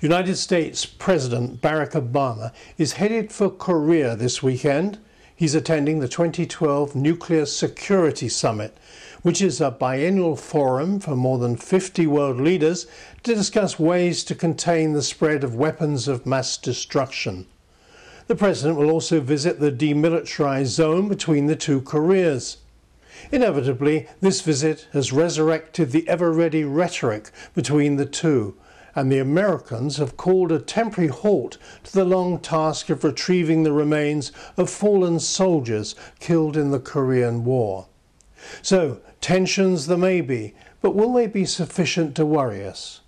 United States President Barack Obama is headed for Korea this weekend. He's attending the 2012 Nuclear Security Summit, which is a biennial forum for more than 50 world leaders to discuss ways to contain the spread of weapons of mass destruction. The president will also visit the Demilitarized Zone between the two Koreas. Inevitably, this visit has resurrected the ever-ready rhetoric between the two, and the Americans have called a temporary halt to the long task of retrieving the remains of fallen soldiers killed in the Korean War. So, tensions there may be, but will they be sufficient to worry us?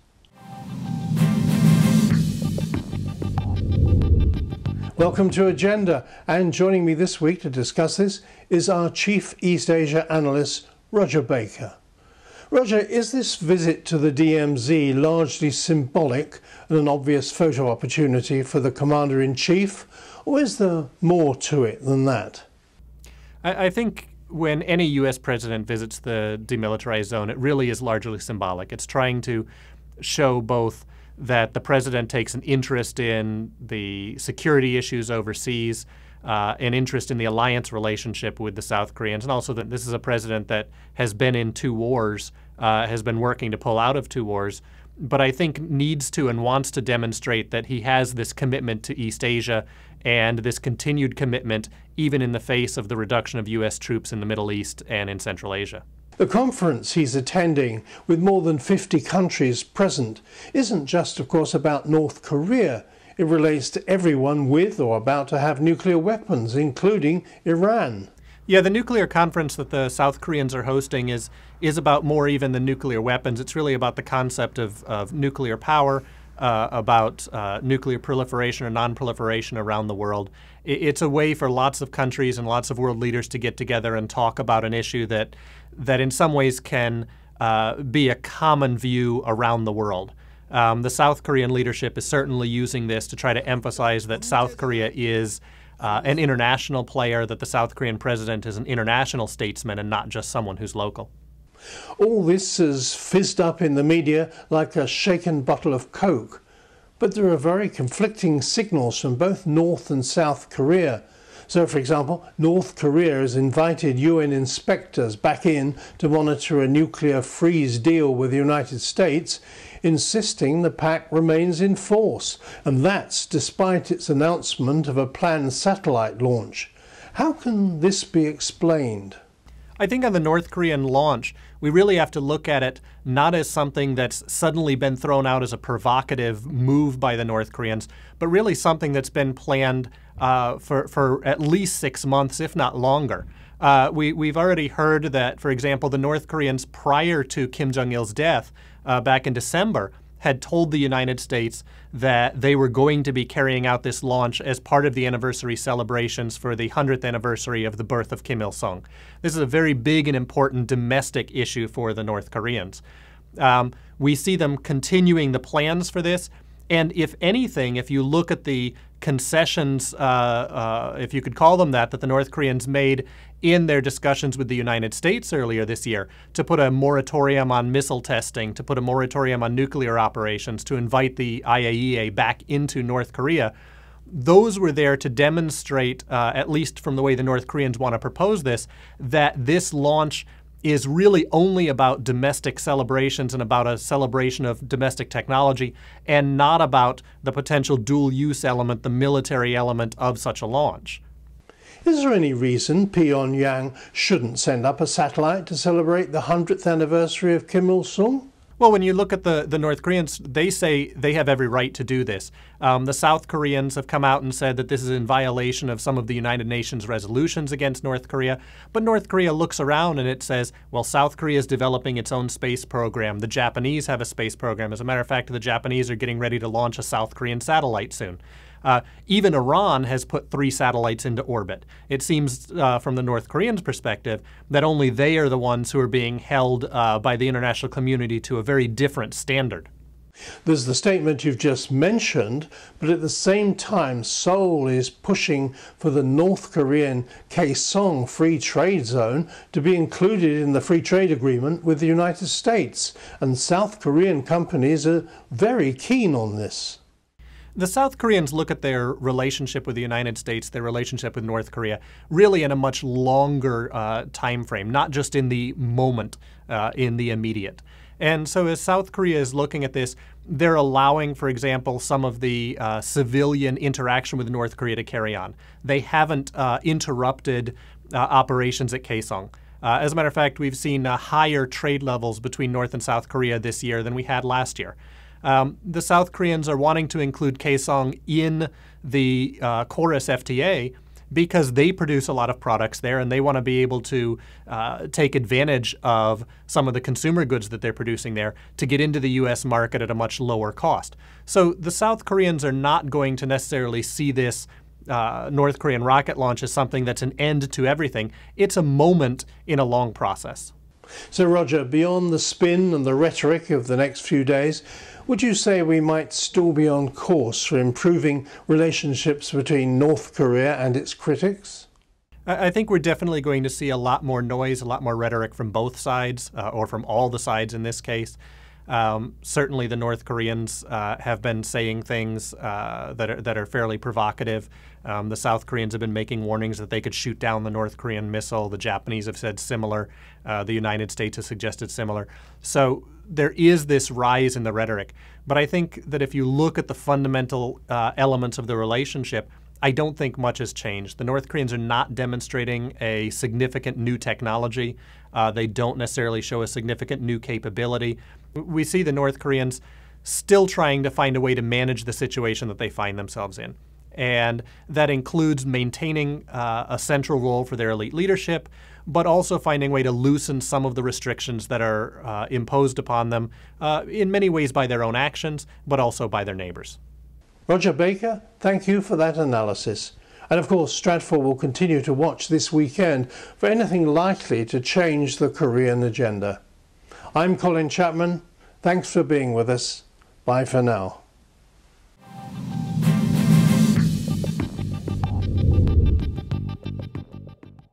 Welcome to Agenda, and joining me this week to discuss this is our Chief East Asia Analyst, Rodger Baker. Rodger, is this visit to the DMZ largely symbolic and an obvious photo opportunity for the Commander-in-Chief, or is there more to it than that? I think when any U.S. president visits the Demilitarized Zone, it really is largely symbolic. It's trying to show both that the president takes an interest in the security issues overseas, an interest in the alliance relationship with the South Koreans, and also that this is a president that has been in two wars, has been working to pull out of two wars, but I think needs to and wants to demonstrate that he has this commitment to East Asia and this continued commitment even in the face of the reduction of U.S. troops in the Middle East and in Central Asia. The conference he's attending, with more than 50 countries present, isn't just, of course, about North Korea. It relates to everyone with or about to have nuclear weapons, including Iran. Yeah, the nuclear conference that the South Koreans are hosting is about more even than nuclear weapons. It's really about the concept of nuclear power, about nuclear proliferation or non-proliferation around the world. It's a way for lots of countries and lots of world leaders to get together and talk about an issue that in some ways can be a common view around the world. The South Korean leadership is certainly using this to try to emphasize that South Korea is an international player, that the South Korean president is an international statesman and not just someone who's local. All this has fizzed up in the media like a shaken bottle of Coke. But there are very conflicting signals from both North and South Korea. So, for example, North Korea has invited UN inspectors back in to monitor a nuclear freeze deal with the United States, insisting the pact remains in force, and that's despite its announcement of a planned satellite launch. How can this be explained? I think on the North Korean launch, we really have to look at it not as something that's suddenly been thrown out as a provocative move by the North Koreans, but really something that's been planned for at least 6 months, if not longer. We've already heard that, for example, the North Koreans, prior to Kim Jong-il's death back in December, had told the United States that they were going to be carrying out this launch as part of the anniversary celebrations for the 100th anniversary of the birth of Kim Il-sung. This is a very big and important domestic issue for the North Koreans. We see them continuing the plans for this, and if anything, if you look at the concessions, if you could call them that the North Koreans made in their discussions with the United States earlier this year to put a moratorium on missile testing, to put a moratorium on nuclear operations, to invite the IAEA back into North Korea, those were there to demonstrate, at least from the way the North Koreans want to propose this, that this launch is really only about domestic celebrations and about a celebration of domestic technology and not about the potential dual-use element, the military element of such a launch. Is there any reason Pyongyang shouldn't send up a satellite to celebrate the 100th anniversary of Kim Il-sung? Well, when you look at the North Koreans, they say they have every right to do this. The South Koreans have come out and said that this is in violation of some of the United Nations resolutions against North Korea. But North Korea looks around and it says, well, South Korea is developing its own space program. The Japanese have a space program. As a matter of fact, the Japanese are getting ready to launch a South Korean satellite soon. Even Iran has put 3 satellites into orbit. It seems from the North Koreans' perspective that only they are the ones who are being held by the international community to a very different standard. There's the statement you've just mentioned, but at the same time, Seoul is pushing for the North Korean Kaesong Free Trade Zone to be included in the free trade agreement with the United States, and South Korean companies are very keen on this. The South Koreans look at their relationship with the United States, their relationship with North Korea, really in a much longer time frame, not just in the moment, in the immediate. And so as South Korea is looking at this, they're allowing, for example, some of the civilian interaction with North Korea to carry on. They haven't interrupted operations at Kaesong. As a matter of fact, we've seen higher trade levels between North and South Korea this year than we had last year. The South Koreans are wanting to include Kaesong in the Chorus FTA because they produce a lot of products there and they want to be able to take advantage of some of the consumer goods that they're producing there to get into the U.S. market at a much lower cost. So the South Koreans are not going to necessarily see this North Korean rocket launch as something that's an end to everything. It's a moment in a long process. So, Rodger, beyond the spin and the rhetoric of the next few days, would you say we might still be on course for improving relationships between North Korea and its critics? I think we're definitely going to see a lot more noise, a lot more rhetoric from both sides, or from all the sides in this case. Certainly the North Koreans have been saying things that are fairly provocative. The South Koreans have been making warnings that they could shoot down the North Korean missile. The Japanese have said similar. The United States has suggested similar. So there is this rise in the rhetoric. But I think that if you look at the fundamental elements of the relationship, I don't think much has changed. The North Koreans are not demonstrating a significant new technology. They don't necessarily show a significant new capability. We see the North Koreans still trying to find a way to manage the situation that they find themselves in. And that includes maintaining a central role for their elite leadership, but also finding a way to loosen some of the restrictions that are imposed upon them, in many ways by their own actions, but also by their neighbors. Rodger Baker, thank you for that analysis. And of course, Stratfor will continue to watch this weekend for anything likely to change the Korean agenda. I'm Colin Chapman. Thanks for being with us. Bye for now.